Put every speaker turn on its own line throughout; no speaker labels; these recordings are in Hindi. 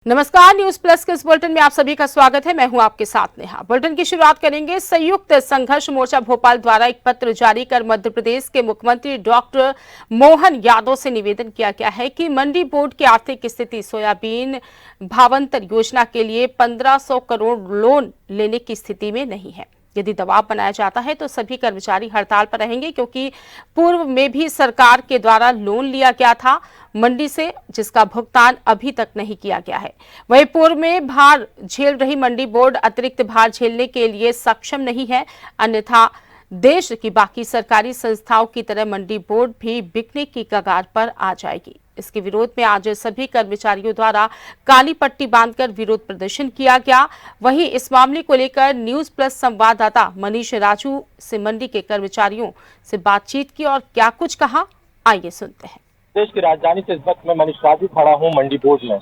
नमस्कार, न्यूज प्लस के इस बुलेटिन में आप सभी का स्वागत है। मैं हूं आपके साथ नेहा। बुलेटिन की शुरुआत करेंगे। संयुक्त संघर्ष मोर्चा भोपाल द्वारा एक पत्र जारी कर मध्य प्रदेश के मुख्यमंत्री डॉक्टर मोहन यादव से निवेदन किया गया है कि मंडी बोर्ड की आर्थिक स्थिति सोयाबीन भावांतर योजना के लिए 1500 करोड़ लोन लेने की स्थिति में नहीं है। यदि दबाव बनाया जाता है तो सभी कर्मचारी हड़ताल पर रहेंगे, क्योंकि पूर्व में भी सरकार के द्वारा लोन लिया गया था मंडी से, जिसका भुगतान अभी तक नहीं किया गया है। वहीं पूर्व में भार झेल रही मंडी बोर्ड अतिरिक्त भार झेलने के लिए सक्षम नहीं है, अन्यथा देश की बाकी सरकारी संस्थाओं की तरह मंडी बोर्ड भी बिकने की कगार पर आ जाएगी। इसके विरोध में आज सभी कर्मचारियों द्वारा काली पट्टी बांधकर विरोध प्रदर्शन किया गया। वहीं इस मामले को लेकर न्यूज प्लस संवाददाता मनीष राजू से मंडी के कर्मचारियों से बातचीत की और क्या कुछ कहा, आइए सुनते हैं।
देश की राजधानी से इस वक्त मैं मनीष राजू खड़ा हूं मंडी बोर्ड में,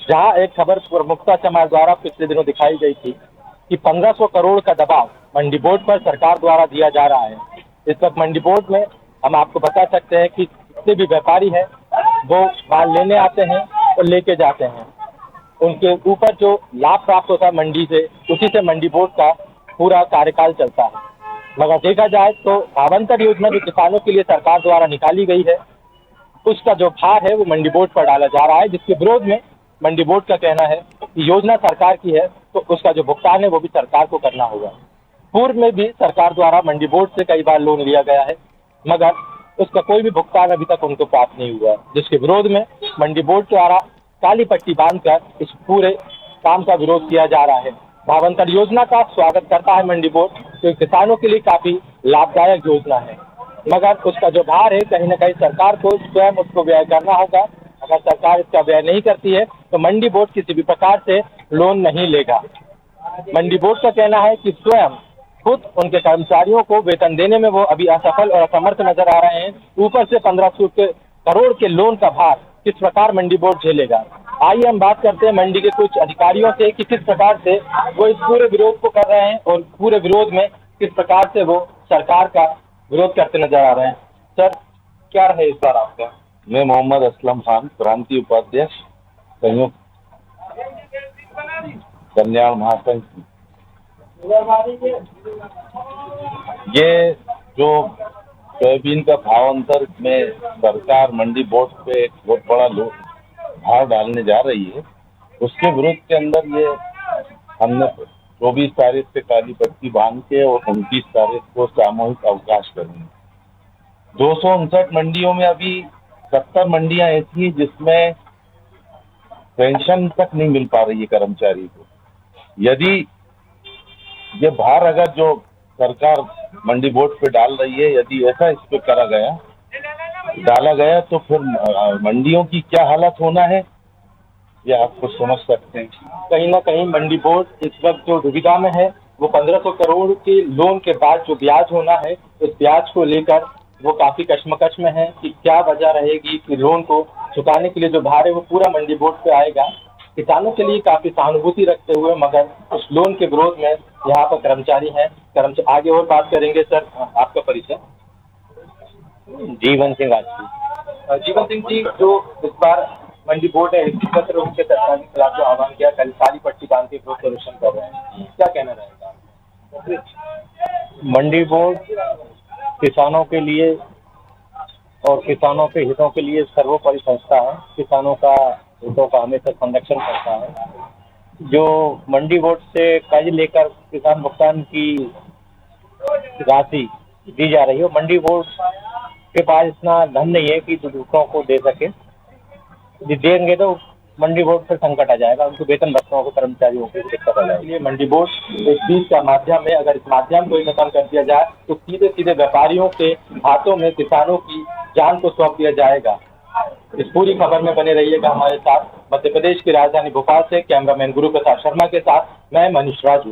जहां एक खबर प्रमुखता समाज द्वारा पिछले दिनों दिखाई गई थी कि 1500 करोड़ का दबाव मंडी बोर्ड पर सरकार द्वारा दिया जा रहा है। इस वक्त मंडी बोर्ड में हम आपको बता सकते हैं कि जितने भी व्यापारी हैं वो माल लेने आते हैं और लेके जाते हैं। उनके ऊपर जो लाभ प्राप्त होता है मंडी से, उसी से मंडी बोर्ड का पूरा कार्यकाल चलता है। मगर देखा जाए तो भावांतर योजना जो किसानों के लिए सरकार द्वारा निकाली गई है, उसका जो भार है वो मंडी बोर्ड पर डाला जा रहा है, जिसके विरोध में मंडी बोर्ड का कहना है कि योजना सरकार की है तो उसका जो भुगतान है वो भी सरकार को करना होगा। पूर्व में भी सरकार द्वारा मंडी बोर्ड से कई बार लोन लिया गया है, मगर उसका कोई भी भुगतान अभी तक उनको प्राप्त नहीं हुआ, जिसके विरोध में मंडी बोर्ड द्वारा काली पट्टी बांधकर इस पूरे काम का विरोध किया जा रहा है। भावांतर योजना का स्वागत करता है मंडी बोर्ड, तो किसानों के लिए काफी लाभदायक योजना है, मगर उसका जो भार है कहीं ना कहीं सरकार को स्वयं उसको व्यय करना होगा। अगर सरकार इसका व्यय नहीं करती है तो मंडी बोर्ड किसी भी प्रकार से लोन नहीं लेगा। मंडी बोर्ड का कहना है कि स्वयं खुद उनके कर्मचारियों को वेतन देने में वो अभी असफल और असमर्थ नजर आ रहे हैं। ऊपर से 1500 करोड़ के लोन का भार किस प्रकार मंडी बोर्ड झेलेगा। आइए हम बात करते हैं मंडी के कुछ अधिकारियों से कि किस प्रकार से वो इस पूरे विरोध को कर रहे हैं और पूरे विरोध में किस प्रकार से वो सरकार का विरोध करते नजर आ रहे हैं। सर, क्या रहे इस बार आपका?
मैं मोहम्मद असलम खान, क्रांति उपाध्यक्ष, संयुक्त कल्याण महासंघ। ये जो सोयाबीन का भावांतर में सरकार मंडी बोर्ड पे एक बहुत बड़ा भार डालने जा रही है, उसके विरोध के अंदर ये हमने 24 तारीख से काली पट्टी बांध के और 29 तारीख को सामूहिक अवकाश करेंगे। 259 मंडियों में अभी 70 मंडियां ऐसी हैं जिसमें पेंशन तक नहीं मिल पा रही है कर्मचारी को। यदि ये भार अगर जो सरकार मंडी बोर्ड पे डाल रही है, यदि ऐसा इस पे डाला गया तो फिर मंडियों की क्या हालत होना है ये आप कुछ समझ सकते हैं।
कहीं ना कहीं मंडी बोर्ड इस वक्त जो दुविधा में है, वो 1500 करोड़ के लोन के बाद जो ब्याज होना है, उस ब्याज को लेकर वो काफी कश्मकश में है कि क्या वजह रहेगी कि लोन को चुकाने के लिए जो भार है वो पूरा मंडी बोर्ड पे आएगा। किसानों के लिए काफी सहानुभूति रखते हुए मगर उस लोन के विरोध में यहाँ पर कर्मचारी हैं। आगे और बात करेंगे। सर, आपका परिचय?
जीवन सिंह राजपूत।
जीवन सिंह जी, जो इस बार मंडी बोर्ड है एकत्र होकर सरकार के खिलाफ जो आह्वान किया, कल काली पट्टी बांध के विरोध प्रदर्शन कर रहे हैं, क्या कहना रहेगा?
मंडी बोर्ड किसानों के लिए और किसानों के हितों के लिए सर्वोपरि संस्था है। किसानों का हितों का हमेशा संरक्षण करता है। जो मंडी बोर्ड से कर्ज लेकर किसान भुगतान की राशि दी जा रही है, मंडी बोर्ड के पास इतना धन नहीं है कि दूसरों को दे सके। यदि देंगे तो मंडी बोर्ड पर संकट आ जाएगा, उनको वेतन भत्तों को कर्मचारियों को दिक्कत आ जाएगी।
मंडी बोर्ड एक बीच का माध्यम है, अगर इस माध्यम को ही खत्म कर दिया जाए तो सीधे सीधे व्यापारियों के हाथों में किसानों की जान को सौंप दिया जाएगा। इस पूरी खबर में बने रहिएगा हमारे साथ। मध्य प्रदेश की राजधानी भोपाल से कैमरामैन गुरु प्रसाद शर्मा के साथ मैं मनीष राजू।